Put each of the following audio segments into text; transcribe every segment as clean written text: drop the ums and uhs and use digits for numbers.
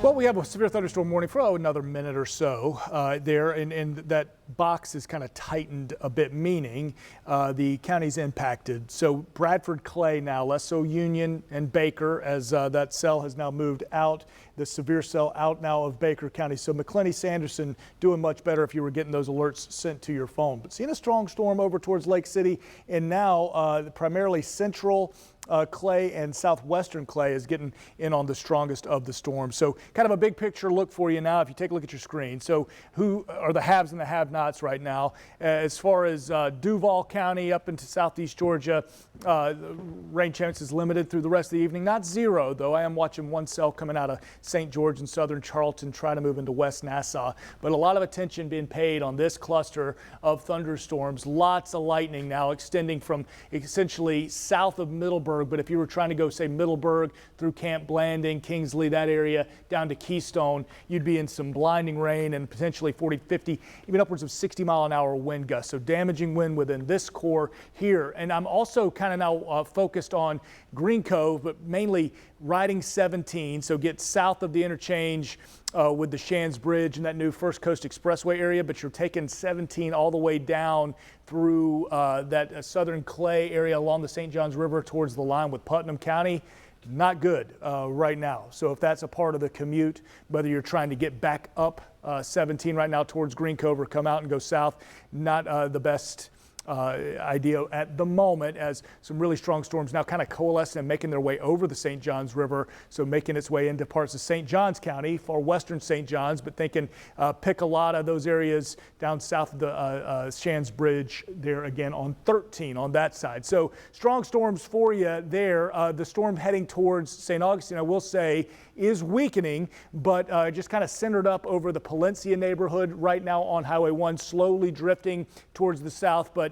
Well, we have a severe thunderstorm warning for another minute or so there, and that box is kind of tightened a bit, meaning the county's impacted. So Bradford, Clay now, less so Union and Baker, as that cell has now moved out, the severe cell out now of Baker County. So McClenny, Sanderson doing much better if you were getting those alerts sent to your phone. But seeing a strong storm over towards Lake City, and now primarily central Clay and southwestern Clay is getting in on the strongest of the storm. So kind of a big picture look for you now if you take a look at your screen. So who are the haves and the have-nots right now? As far as Duval County up into southeast Georgia, rain chances limited through the rest of the evening. Not zero, though. I am watching one cell coming out of St. George and southern Charlton try to move into West Nassau. But a lot of attention being paid on this cluster of thunderstorms. Lots of lightning now extending from essentially south of Middleburg. But if you were trying to go, say, Middleburg through Camp Blanding, Kingsley, that area, down to Keystone, you'd be in some blinding rain and potentially 40, 50, even upwards of 60-mile-an-hour wind gusts. So damaging wind within this core here. And I'm also kind of now focused on Green Cove, but mainly riding 17, so get south of the interchange with the Shands Bridge and that new First Coast Expressway area, but you're taking 17 all the way down through that southern Clay area along the St. Johns River towards the line with Putnam County. Not good right now. So if that's a part of the commute, whether you're trying to get back up 17 right now towards Green Cove or come out and go south, not the best idea at the moment, as some really strong storms now kind of coalescing and making their way over the St. Johns River, so making its way into parts of St. Johns County, far western St. Johns, but they can pick a lot of those areas down south of the Shands Bridge there again on 13 on that side. So strong storms for you there. The storm heading towards St. Augustine, I will say, is weakening, but just kind of centered up over the Palencia neighborhood right now on Highway 1, slowly drifting towards the south, but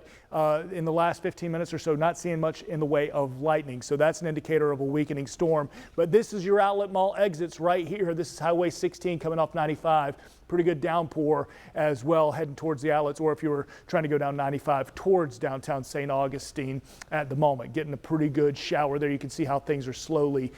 in the last 15 minutes or so, not seeing much in the way of lightning. So that's an indicator of a weakening storm. But this is your outlet mall exits right here. This is Highway 16 coming off 95. Pretty good downpour as well heading towards the outlets, or if you were trying to go down 95 towards downtown St. Augustine at the moment. Getting a pretty good shower there. You can see how things are slowly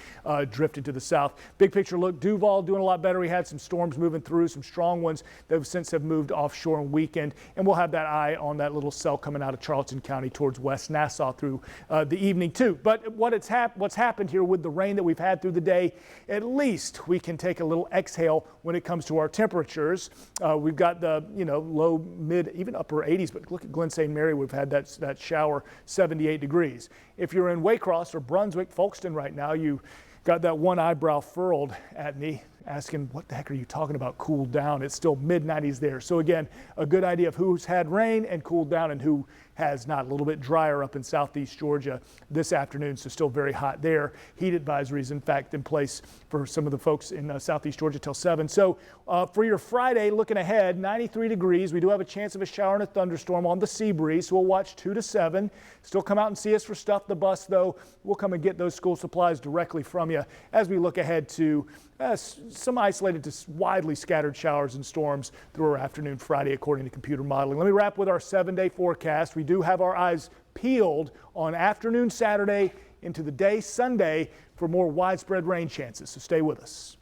drifting to the south. Big picture look, Duval doing a lot better. We had some storms moving through, some strong ones that have since moved offshore and weakened, and we'll have that eye on that little cell coming out of Charlton County towards West Nassau through the evening too. But what's happened here with the rain that we've had through the day, at least we can take a little exhale when it comes to our temperature. We've got the low, mid, even upper 80s, but look at Glen St. Mary. We've had that shower, 78 degrees. If you're in Waycross or Brunswick, Folkston right now, you got that one eyebrow furled at me, asking what the heck are you talking about cooled down? It's still mid 90s there. So again, a good idea of who's had rain and cooled down and who has not. A little bit drier up in southeast Georgia this afternoon, so still very hot there. Heat advisories, in fact, in place for some of the folks in southeast Georgia till 7. So for your Friday, looking ahead, 93 degrees. We do have a chance of a shower and a thunderstorm on the sea breeze, so we'll watch 2 to 7. Still come out and see us for Stuff the Bus, though. We'll come and get those school supplies directly from you as we look ahead to some isolated to widely scattered showers and storms through our afternoon Friday, according to computer modeling. Let me wrap with our 7-day forecast. We do have our eyes peeled on afternoon Saturday into the day Sunday for more widespread rain chances, so stay with us.